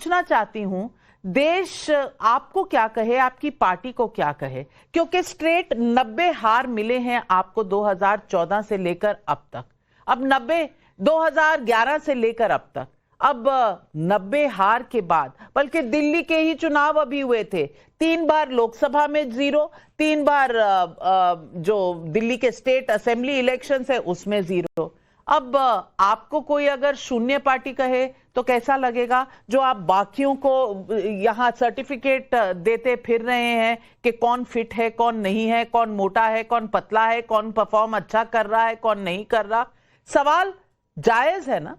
पूछना चाहती हूं, देश आपको क्या कहे, आपकी पार्टी को क्या कहे, क्योंकि स्ट्रेट 90 हार मिले हैं आपको 2014 से लेकर अब तक। अब 90 2011 से लेकर अब तक, अब 90 हार के बाद, बल्कि दिल्ली के ही चुनाव अभी हुए थे, 3 बार लोकसभा में 0, 3 बार जो दिल्ली के स्टेट असेंबली इलेक्शन है उसमें 0। अब आपको कोई अगर शून्य पार्टी कहे तो कैसा लगेगा, जो आप बाकियों को यहां सर्टिफिकेट देते फिर रहे हैं कि कौन फिट है, कौन नहीं है, कौन मोटा है, कौन पतला है, कौन परफॉर्म अच्छा कर रहा है, कौन नहीं कर रहा। सवाल जायज है ना?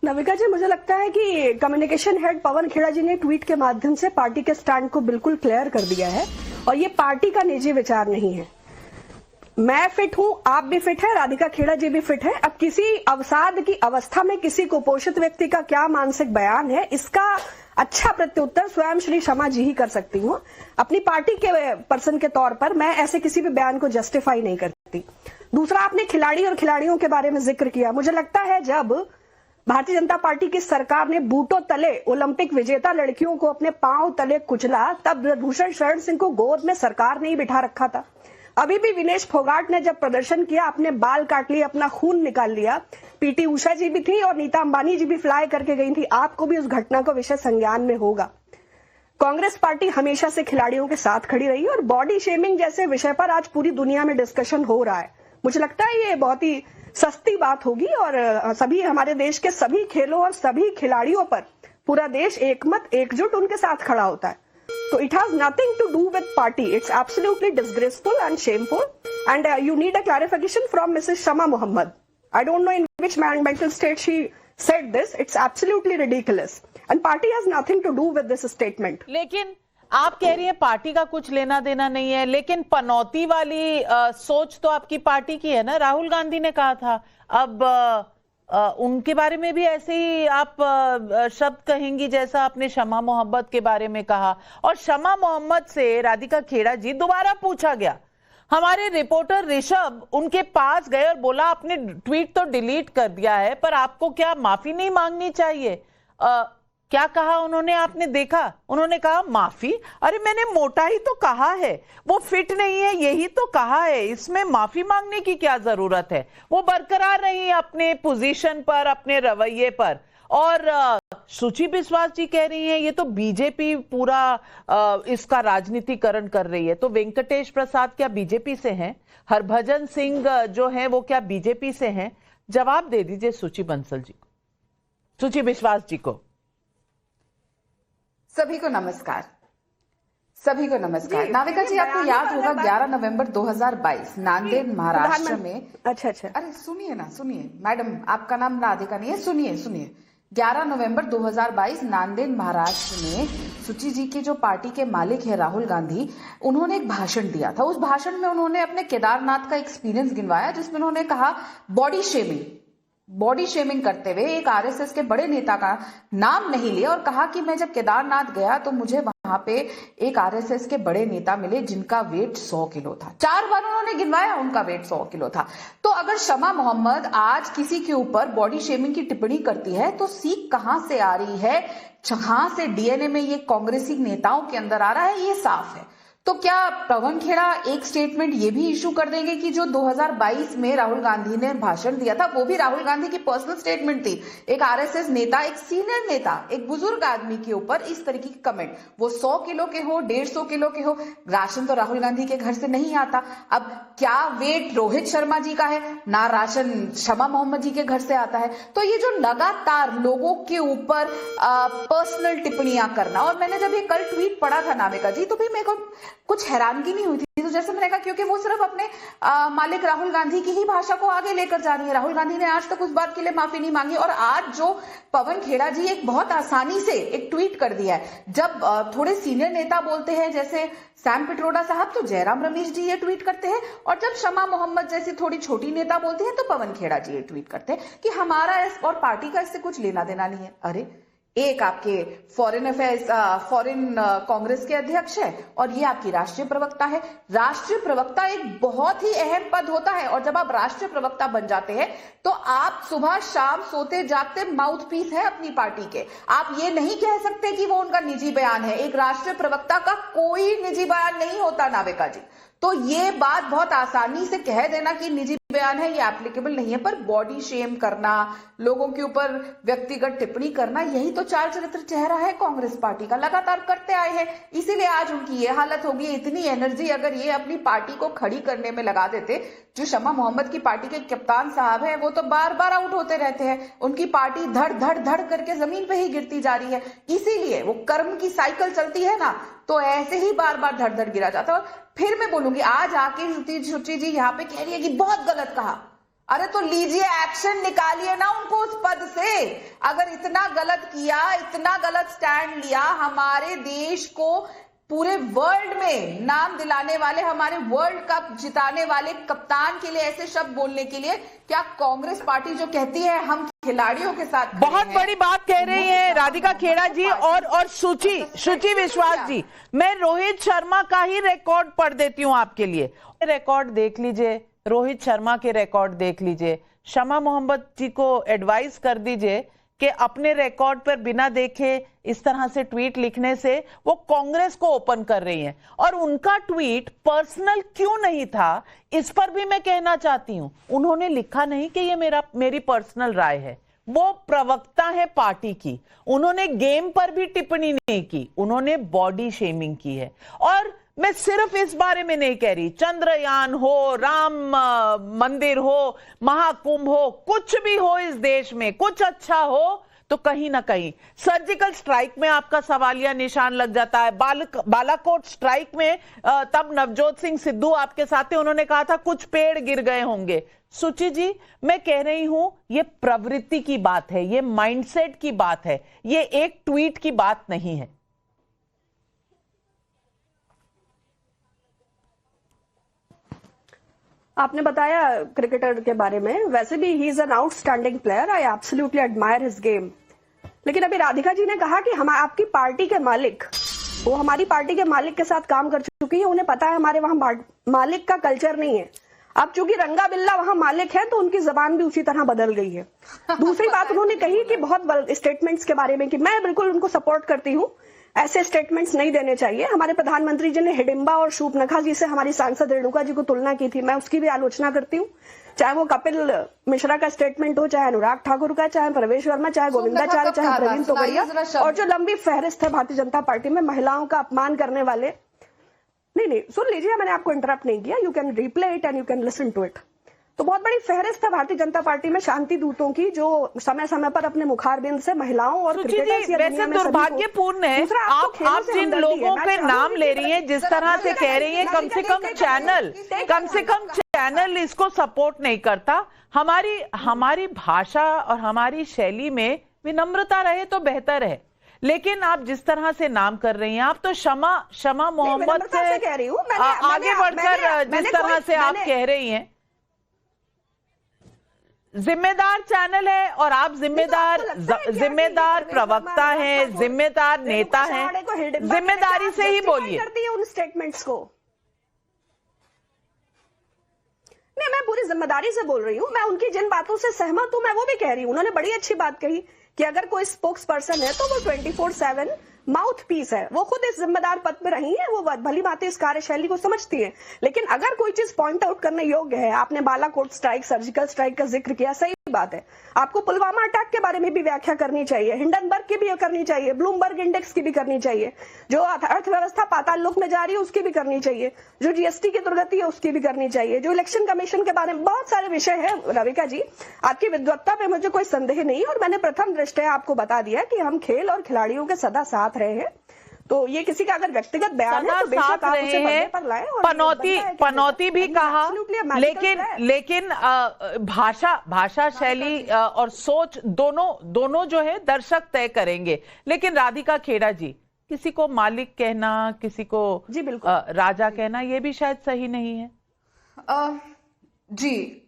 नविका जी, मुझे लगता है कि कम्युनिकेशन हेड पवन खेड़ा जी ने ट्वीट के माध्यम से पार्टी के स्टैंड को बिल्कुल क्लियर कर दिया है, और ये पार्टी का निजी विचार नहीं है। मैं फिट हूं, आप भी फिट है, राधिका खेड़ा जी भी फिट है। अब किसी अवसाद की अवस्था में किसी कुपोषित व्यक्ति का क्या मानसिक बयान है, इसका अच्छा प्रत्युत्तर स्वयं श्री शमा जी ही कर सकती हूँ। अपनी पार्टी के पर्सन के तौर पर मैं ऐसे किसी भी बयान को जस्टिफाई नहीं करती। दूसरा, आपने खिलाड़ी और खिलाड़ियों के बारे में जिक्र किया। मुझे लगता है जब भारतीय जनता पार्टी की सरकार ने बूटों तले ओलंपिक विजेता लड़कियों को अपने पांव तले कुचला, तब ब्रजभूषण शरण सिंह को गोद में सरकार ने ही बिठा रखा था। अभी भी विनेश फोगाट ने जब प्रदर्शन किया, अपने बाल काट लिए, अपना खून निकाल लिया। पीटी उषा जी भी थी और नीता अंबानी जी भी फ्लाई करके गई थी। आपको भी उस घटना का विषय संज्ञान में होगा। कांग्रेस पार्टी हमेशा से खिलाड़ियों के साथ खड़ी रही और बॉडी शेमिंग जैसे विषय पर आज पूरी दुनिया में डिस्कशन हो रहा है। मुझे लगता है ये बहुत ही सस्ती बात होगी और सभी हमारे देश के सभी खेलों और सभी खिलाड़ियों पर पूरा देश एकमत एकजुट उनके साथ खड़ा होता है। तो it has nothing to do with party. It's absolutely disgraceful and shameful and you need a clarification from Mrs Shama Mohammed. I don't know in which mental state she said this. It's absolutely ridiculous. And party has nothing to do with this statement. लेकिन आप कह रही हैं party का कुछ लेना देना नहीं है, लेकिन पनौती वाली सोच तो आपकी पार्टी की है ना। राहुल गांधी ने कहा था, अब उनके बारे में भी ऐसे ही आप शब्द कहेंगी जैसा आपने शमा मोहम्मद के बारे में कहा। और शमा मोहम्मद से राधिका खेड़ा जी दोबारा पूछा गया। हमारे रिपोर्टर ऋषभ उनके पास गए और बोला आपने ट्वीट तो डिलीट कर दिया है, पर आपको क्या माफी नहीं मांगनी चाहिए? क्या कहा उन्होंने, आपने देखा? उन्होंने कहा माफी? अरे मैंने मोटा ही तो कहा है, वो फिट नहीं है यही तो कहा है, इसमें माफी मांगने की क्या जरूरत है? वो बरकरार रही अपने पोजीशन पर, अपने रवैये पर। और सुची बिस्वास जी कह रही हैं ये तो बीजेपी पूरा इसका राजनीतिकरण कर रही है। तो वेंकटेश प्रसाद क्या बीजेपी से हैं? हरभजन सिंह जो हैं वो क्या बीजेपी से हैं? जवाब दे दीजिए सुची बंसल जी को, सुची बिस्वास जी को। सभी को नमस्कार, सभी को नमस्कार। नाविका जी, आपको याद होगा 11 नवंबर 2022 नांदेड़ महाराष्ट्र में। अच्छा, अरे सुनिए ना, सुनिए मैडम, आपका नाम राधिका नहीं है, सुनिए। 11 नवंबर 2022 नांदेड़ महाराष्ट्र में सुची जी की जो पार्टी के मालिक है राहुल गांधी, उन्होंने एक भाषण दिया था। उस भाषण में उन्होंने अपने केदारनाथ का एक्सपीरियंस गिनवाया, जिसमें उन्होंने कहा बॉडी शेमिंग करते हुए एक आरएसएस के बड़े नेता का नाम नहीं लिया और कहा कि मैं जब केदारनाथ गया तो मुझे वहां पे एक आरएसएस के बड़े नेता मिले जिनका वेट 100 किलो था। 4 बार उन्होंने गिनवाया, उनका वेट 100 किलो था। तो अगर शमा मोहम्मद आज किसी के ऊपर बॉडी शेमिंग की टिप्पणी करती है तो सीख कहां से आ रही है, कहां से डीएनए में ये कांग्रेसी नेताओं के अंदर आ रहा है, ये साफ है। तो क्या पवन खेड़ा एक स्टेटमेंट ये भी इशू कर देंगे कि जो 2022 में राहुल गांधी ने भाषण दिया था वो भी राहुल गांधी की पर्सनल स्टेटमेंट थी? एक आरएसएस नेता, एक सीनियर नेता, एक बुजुर्ग आदमी के ऊपर इस तरीके की कमेंट, वो 100 किलो के हो, 150 किलो के हो, राशन तो राहुल गांधी के घर से नहीं आता। अब क्या वेट रोहित शर्मा जी का है, ना राशन शमा मोहम्मद जी के घर से आता है। तो ये जो लगातार लोगों के ऊपर पर्सनल टिप्पणियां करना, और मैंने जब ये कल ट्वीट पढ़ा था नाविका जी, तो भी मेरे को कुछ हैरानगी नहीं हुई थी। तो जैसे मैंने कहा, क्योंकि वो सिर्फ अपने मालिक राहुल गांधी की ही भाषा को आगे लेकर जा रही है। राहुल गांधी ने आज तक उस बात के लिए माफी नहीं मांगी, और आज जो पवन खेड़ा जी एक बहुत आसानी से एक ट्वीट कर दिया है। जब थोड़े सीनियर नेता बोलते हैं जैसे सैम पिट्रोडा साहब, तो जयराम रमेश जी ये ट्वीट करते हैं, और जब शमा मोहम्मद जैसी थोड़ी छोटी नेता बोलती है तो पवन खेड़ा जी ये ट्वीट करते हैं कि हमारा और पार्टी का इससे कुछ लेना देना नहीं है। अरे एक आपके फॉरेन कांग्रेस के अध्यक्ष है और ये आपकी राष्ट्रीय प्रवक्ता है। राष्ट्रीय प्रवक्ता एक बहुत ही अहम पद होता है और जब आप राष्ट्रीय प्रवक्ता बन जाते हैं तो आप सुबह शाम सोते जागते माउथ पीस है अपनी पार्टी के। आप ये नहीं कह सकते कि वो उनका निजी बयान है। एक राष्ट्रीय प्रवक्ता का कोई निजी बयान नहीं होता नाविका जी। तो ये बात बहुत आसानी से कह देना कि निजी बयान है, ये एप्लीकेबल नहीं है, पर बॉडी शेम करना, लोगों के ऊपर व्यक्तिगत टिप्पणी करना, यही तो चाल चरित्र चेहरा है कांग्रेस पार्टी का, लगातार करते आए हैं। इसीलिए आज उनकी ये हालत होगी। इतनी एनर्जी अगर ये अपनी पार्टी को खड़ी करने में लगा देते, जो शमा मोहम्मद की पार्टी के कप्तान साहब हैं वो तो बार बार आउट होते रहते हैं, उनकी पार्टी धड़ धड़ धड़ करके जमीन पे ही गिरती जा रही है। इसीलिए वो कर्म की साइकिल चलती है ना, तो ऐसे ही बार बार धड़ धड़ गिरा जाता है। फिर मैं बोलूंगी, आज आके शुचि जी यहाँ पे कह रही है कि बहुत गलत कहा। अरे तो लीजिए एक्शन, निकालिए ना उनको उस पद से। अगर इतना गलत किया, इतना गलत स्टैंड लिया, हमारे देश को पूरे वर्ल्ड में नाम दिलाने वाले, हमारे वर्ल्ड कप जिताने वाले कप्तान के लिए ऐसे शब्द बोलने के लिए क्या कांग्रेस पार्टी जो कहती है हम खिलाड़ियों के साथ बहुत बड़ी बात कह रही है राधिका खेड़ा जी और शुचि विश्वास जी। मैं रोहित शर्मा का ही रिकॉर्ड पढ़ देती हूं आपके लिए। रिकॉर्ड देख लीजिए, रोहित शर्मा के रिकॉर्ड देख लीजिए। शमा मोहम्मद जी को एडवाइस कर दीजिए कि अपने रिकॉर्ड पर बिना देखे इस तरह से ट्वीट लिखने से वो कांग्रेस को ओपन कर रही हैं। और उनका ट्वीट पर्सनल क्यों नहीं था, इस पर भी मैं कहना चाहती हूं। उन्होंने लिखा नहीं कि ये मेरी पर्सनल राय है, वो प्रवक्ता है पार्टी की। उन्होंने गेम पर भी टिप्पणी नहीं की, उन्होंने बॉडी शेमिंग की है। और मैं सिर्फ इस बारे में नहीं कह रही, चंद्रयान हो, राम मंदिर हो, महाकुंभ हो, कुछ भी हो इस देश में, कुछ अच्छा हो तो कहीं ना कहीं सर्जिकल स्ट्राइक में आपका सवालिया निशान लग जाता है। बालाकोट स्ट्राइक में तब नवजोत सिंह सिद्धू आपके साथ थे, उन्होंने कहा था कुछ पेड़ गिर गए होंगे। सुचि जी, मैं कह रही हूं ये प्रवृत्ति की बात है, ये माइंडसेट की बात है, ये एक ट्वीट की बात नहीं है। आपने बताया क्रिकेटर के बारे में, वैसे भी he is an outstanding player, I absolutely admire his game. लेकिन अभी राधिका जी ने कहा कि हम आपकी पार्टी के मालिक, वो हमारी पार्टी के मालिक के साथ काम कर चुकी है, उन्हें पता है हमारे वहां मालिक का कल्चर नहीं है। अब चूंकि रंगा बिल्ला वहां मालिक है तो उनकी जबान भी उसी तरह बदल गई है। दूसरी बात उन्होंने कही कि बहुत स्टेटमेंट्स के बारे में कि मैं बिल्कुल उनको सपोर्ट करती हूँ, ऐसे स्टेटमेंट्स नहीं देने चाहिए। हमारे प्रधानमंत्री जी ने हिडिंबा और शूर्पणखा जी से हमारी सांसद रेणुका जी को तुलना की थी, मैं उसकी भी आलोचना करती हूँ। चाहे वो कपिल मिश्रा का स्टेटमेंट हो, चाहे अनुराग ठाकुर का, चाहे प्रवेश वर्मा, चाहे गोविंदाचार्य, चाहे प्रवीण तोगड़िया, और जो लंबी फहरिस्त है भारतीय जनता पार्टी में महिलाओं का अपमान करने वाले। नहीं, सुन लीजिए, मैंने आपको इंटरप्ट नहीं किया, you can replay it and you can listen to it. तो बहुत बड़ी फहरिस्त है भारतीय जनता पार्टी में शांति दूतों की, जो समय समय पर अपने मुखारबिंद से महिलाओं और क्रिकेटर्स या दुनिया में दुर्भाग्यपूर्ण है आप जिन लोगों के नाम ले रही हैं, जिस तरह से कह रही हैं, कम से कम चैनल इसको सपोर्ट नहीं करता। हमारी भाषा और हमारी शैली में विनम्रता रहे तो बेहतर है। लेकिन आप जिस तरह से नाम कर रही हैं, आप तो शमा मोहम्मद से आगे बढ़कर जिस तरह से आप कह रही हैं, जिम्मेदार चैनल है और आप जिम्मेदार प्रवक्ता हैं, जिम्मेदार नेता हैं, जिम्मेदारी से ही बोलिए। करती है उन स्टेटमेंट्स को। नहीं, मैं पूरी जिम्मेदारी से बोल रही हूँ, मैं उनकी जिन बातों से सहमत हूं मैं वो भी कह रही हूँ। उन्होंने बड़ी अच्छी बात कही कि अगर कोई स्पोक्स पर्सन है तो वो 24/7 माउथ पीस है। वो खुद इस जिम्मेदार पद पर रही है, वो भली बात इस कार्यशैली को समझती है। लेकिन अगर कोई चीज पॉइंट आउट करने योग्य है, आपने बालाकोट स्ट्राइक, सर्जिकल स्ट्राइक का जिक्र किया, सही बात है। आपको पुलवामा अटैक के बारे में भी व्याख्या करनी चाहिए, हिंडनबर्ग की भी करनी चाहिए, ब्लूमबर्ग इंडेक्स की भी करनी चाहिए, जो अर्थव्यवस्था पाताल लोक में जा रही है उसकी भी करनी चाहिए, जो जीएसटी की दुर्गति है उसकी भी करनी चाहिए, जो इलेक्शन कमीशन के बारे में बहुत सारे विषय है। रविका जी, आपकी विद्वत्ता पे मुझे कोई संदेह नहीं, और मैंने प्रथम दृष्टया आपको बता दिया कि हम खेल और खिलाड़ियों के सदा साथ रहे हैं। तो ये किसी का अगर व्यक्तिगत बयान है तो बेशक आप उसे पर्दे पर लाएं। पनौती भी कहा, लेकिन भाषा शैली और सोच दोनों जो है दर्शक तय करेंगे। लेकिन राधिका खेड़ा जी, किसी को मालिक कहना, किसी को जी बिल्कुल राजा कहना, ये भी शायद सही नहीं है। जी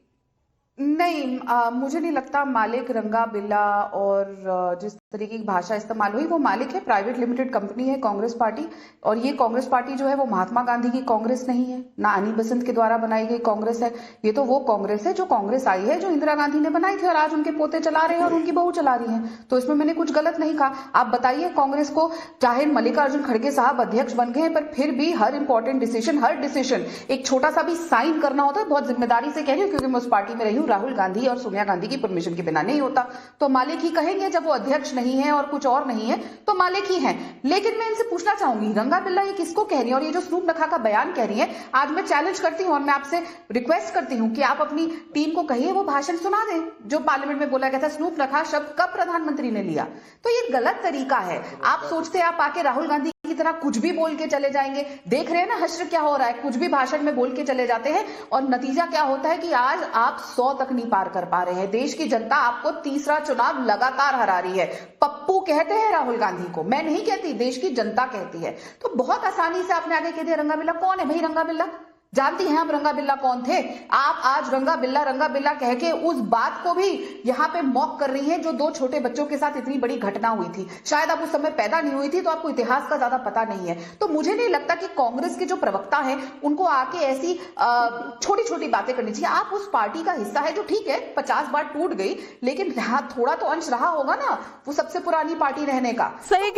नहीं, मुझे नहीं लगता मालिक, रंगा बिल्ला और जिस तरीके की भाषा इस्तेमाल हुई। वो मालिक है, प्राइवेट लिमिटेड कंपनी है कांग्रेस पार्टी, और ये कांग्रेस पार्टी जो है वो महात्मा गांधी की कांग्रेस नहीं है, ना अनी बेसेंट के द्वारा बनाई गई कांग्रेस है। ये तो वो कांग्रेस है जो कांग्रेस आई है, जो इंदिरा गांधी ने बनाई थी और आज उनके पोते चला रहे हैं और उनकी बहू चला रही है। तो इसमें मैंने कुछ गलत नहीं कहा। आप बताइए, कांग्रेस को चाहे मल्लिकार्जुन खड़गे साहब अध्यक्ष बन गए, पर फिर भी हर इंपॉर्टेंट डिसीजन, हर डिसीजन एक छोटा सा भी साइन करना होता है। बहुत जिम्मेदारी से कह रही हूँ क्योंकि मैं उस पार्टी में रही हूँ। राहुल गांधी और सोनिया गांधी की परमिशन के बिना नहीं होता। तो मालिक ही कहेंगे, जब वो अध्यक्ष नहीं है और कुछ और नहीं है तो मालिक ही हैं। लेकिन मैं इनसे पूछना चाहूंगी, रंगा बिल्ला ये किसको कह रही है? और ये जो स्नूप नखा का बयान कह रही है, आज मैं चैलेंज करती हूं और मैं आपसे रिक्वेस्ट करती हूं कि आप अपनी टीम को कहिए वो भाषण सुना दें जो पार्लियामेंट में बोला गया था। स्नूप नखा शब्द कब प्रधानमंत्री ने लिया? तो ये गलत तरीका है। आप सोचते हैं आप आके राहुल गांधी की तरह कुछ भी बोल के चले जाएंगे। देख रहे हैं ना हश्र क्या हो रहा है, कुछ भी भाषण में बोल के चले जाते हैं और नतीजा क्या होता है कि आज आप 100 तक नहीं पार कर पा रहे हैं। देश की जनता आपको तीसरा चुनाव लगातार हरा रही है। पप्पू कहते हैं राहुल गांधी को, मैं नहीं कहती, देश की जनता कहती है। तो बहुत आसानी से आपने आगे कह दिया रंगा बिल्ला। कौन है भाई रंगा बिल्ला? जानती हैं आप रंगा बिल्ला कौन थे? आप आज रंगा बिल्ला कह के उस बात को भी यहाँ पे मॉक कर रही हैं जो 2 छोटे बच्चों के साथ इतनी बड़ी घटना हुई थी। शायद आप उस समय पैदा नहीं हुई थी तो आपको इतिहास का ज्यादा पता नहीं है। तो मुझे नहीं लगता कि कांग्रेस के जो प्रवक्ता हैं उनको आके ऐसी छोटी छोटी बातें करनी चाहिए। आप उस पार्टी का हिस्सा है जो ठीक है 50 बार टूट गई, लेकिन थोड़ा तो अंश रहा होगा ना वो सबसे पुरानी पार्टी रहने का। सही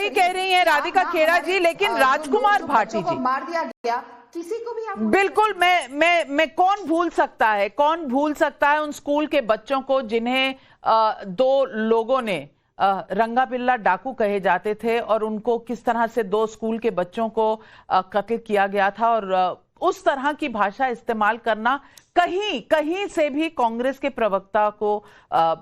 कह रही है राधिका खेड़ा जी। लेकिन राजकुमार भाटी जी मार दिया गया, किसी को भी आप बिल्कुल मैं कौन भूल सकता है उन स्कूल के बच्चों को जिन्हें 2 लोगों ने रंगा बिल्ला डाकू कहे जाते थे और उनको किस तरह से 2 स्कूल के बच्चों को कत्ल किया गया था। और उस तरह की भाषा इस्तेमाल करना कहीं से भी कांग्रेस के प्रवक्ता को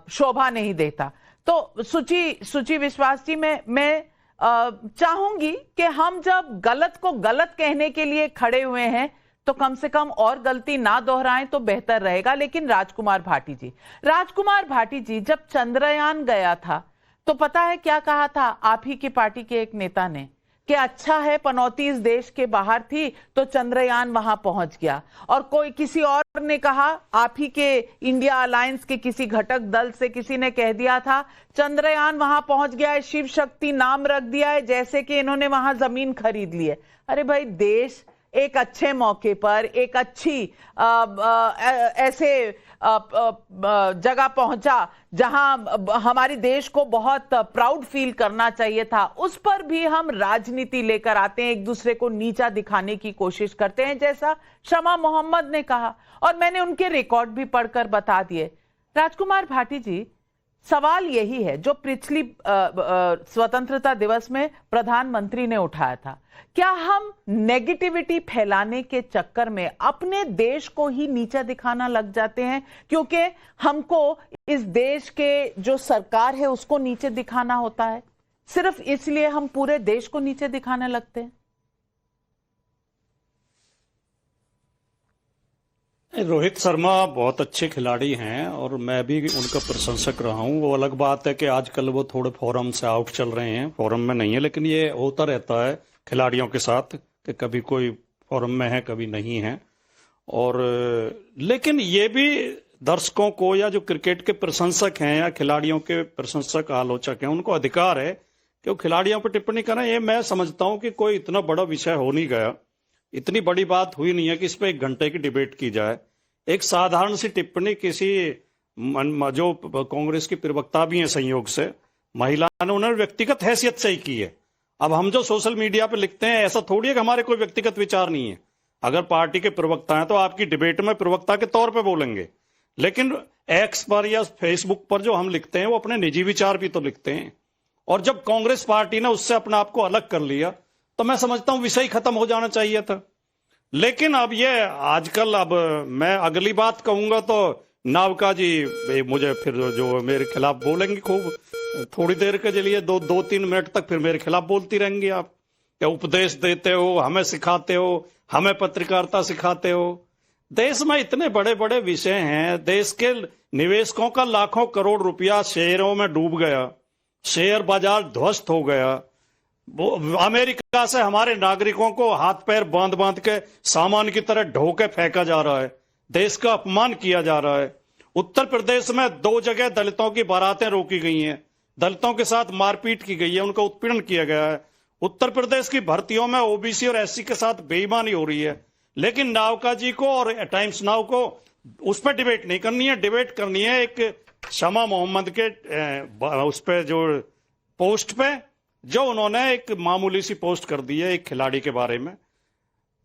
शोभा नहीं देता। तो सुची विश्वास जी, मैं चाहूंगी कि हम जब गलत को गलत कहने के लिए खड़े हुए हैं तो कम से कम और गलती ना दोहराएं तो बेहतर रहेगा। लेकिन राजकुमार भाटी जी जब चंद्रयान गया था तो पता है क्या कहा था आप ही की पार्टी के एक नेता ने कि अच्छा है पनौती इस देश के बाहर थी तो चंद्रयान वहां पहुंच गया। और कोई किसी और ने कहा, आप ही के इंडिया अलायंस के किसी घटक दल से किसी ने कह दिया था चंद्रयान वहां पहुंच गया है, शिव शक्ति नाम रख दिया है जैसे कि इन्होंने वहां जमीन खरीद ली है। अरे भाई, देश एक अच्छे मौके पर एक अच्छी ऐसे जगह पहुंचा जहां हमारे देश को बहुत प्राउड फील करना चाहिए था, उस पर भी हम राजनीति लेकर आते हैं, एक दूसरे को नीचा दिखाने की कोशिश करते हैं, जैसा शमा मोहम्मद ने कहा और मैंने उनके रिकॉर्ड भी पढ़कर बता दिए। राजकुमार भाटी जी, सवाल यही है जो पिछली स्वतंत्रता दिवस में प्रधानमंत्री ने उठाया था, क्या हम नेगेटिविटी फैलाने के चक्कर में अपने देश को ही नीचा दिखाना लग जाते हैं? क्योंकि हमको इस देश के जो सरकार है उसको नीचे दिखाना होता है, सिर्फ इसलिए हम पूरे देश को नीचे दिखाने लगते हैं। रोहित शर्मा बहुत अच्छे खिलाड़ी हैं और मैं भी उनका प्रशंसक रहा हूं। वो अलग बात है कि आजकल वो थोड़े फोरम से आउट चल रहे हैं, फोरम में नहीं है, लेकिन ये होता रहता है खिलाड़ियों के साथ कि कभी कोई फोरम में है कभी नहीं है। और लेकिन ये भी दर्शकों को या जो क्रिकेट के प्रशंसक हैं या खिलाड़ियों के प्रशंसक आलोचक हैं उनको अधिकार है कि वो खिलाड़ियों पर टिप्पणी करें। ये मैं समझता हूं कि कोई इतना बड़ा विषय हो नहीं गया, इतनी बड़ी बात हुई नहीं है कि इस पर 1 घंटे की डिबेट की जाए। एक साधारण सी टिप्पणी किसी जो कांग्रेस की प्रवक्ता भी हैं संयोग से महिला ने, उन्होंने व्यक्तिगत हैसियत से ही की है। अब हम जो सोशल मीडिया पे लिखते हैं ऐसा थोड़ी है कि हमारे कोई व्यक्तिगत विचार नहीं है। अगर पार्टी के प्रवक्ता हैं तो आपकी डिबेट में प्रवक्ता के तौर पे बोलेंगे, लेकिन एक्स पर या फेसबुक पर जो हम लिखते हैं वो अपने निजी विचार भी तो लिखते हैं। और जब कांग्रेस पार्टी ने उससे अपने आप को अलग कर लिया तो मैं समझता हूं विषय खत्म हो जाना चाहिए था। लेकिन अब ये आजकल, अब मैं अगली बात कहूंगा तो नावका जी मुझे फिर जो मेरे खिलाफ बोलेंगी खूब, थोड़ी देर के लिए 2-3 मिनट तक फिर मेरे खिलाफ बोलती रहेंगी। आप क्या उपदेश देते हो, हमें सिखाते हो, हमें पत्रकारिता सिखाते हो। देश में इतने बड़े बड़े विषय हैं, देश के निवेशकों का लाखों करोड़ रुपया शेयरों में डूब गया, शेयर बाजार ध्वस्त हो गया। अमेरिका से हमारे नागरिकों को हाथ पैर बांध बांध के सामान की तरह ढो के फेंका जा रहा है, देश का अपमान किया जा रहा है। उत्तर प्रदेश में 2 जगह दलितों की बारातें रोकी गई हैं, दलितों के साथ मारपीट की गई है, उनका उत्पीड़न किया गया है। उत्तर प्रदेश की भर्तियों में ओबीसी और एससी के साथ बेईमानी हो रही है, लेकिन नावका जी को और टाइम्स नाउ को उस पर डिबेट नहीं करनी है। डिबेट करनी है एक शमा मोहम्मद के उस पे जो पोस्ट पे, जो उन्होंने एक मामूली सी पोस्ट कर दी है एक खिलाड़ी के बारे में।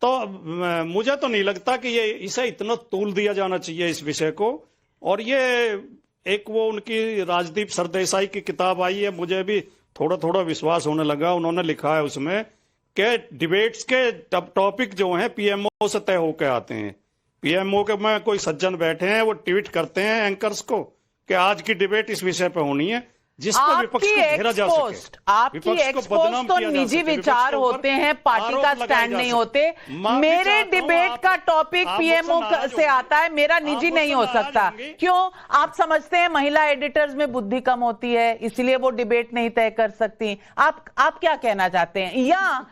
तो मुझे तो नहीं लगता कि ये इसे इतना तूल दिया जाना चाहिए इस विषय को। और ये एक वो उनकी राजदीप सरदेसाई की किताब आई है, मुझे भी थोड़ा थोड़ा विश्वास होने लगा। उन्होंने लिखा है उसमें कि डिबेट्स के टॉपिक जो हैं पीएमओ से तय होकर आते हैं। पीएमओ के में कोई सज्जन बैठे हैं, वो ट्वीट करते हैं एंकर्स को कि आज की डिबेट इस विषय पे होनी है, जिस पर विपक्ष को घेरा जा सके। आपकी एक्सपोस्ट तो निजी विचार होते हैं, पार्टी का स्टैंड नहीं होते। मेरे डिबेट का टॉपिक पीएमओ से आता है, मेरा निजी नहीं हो सकता। क्यों? आप समझते हैं महिला एडिटर्स में बुद्धि कम होती है, इसलिए वो डिबेट नहीं तय कर सकती। आप क्या कहना चाहते हैं? या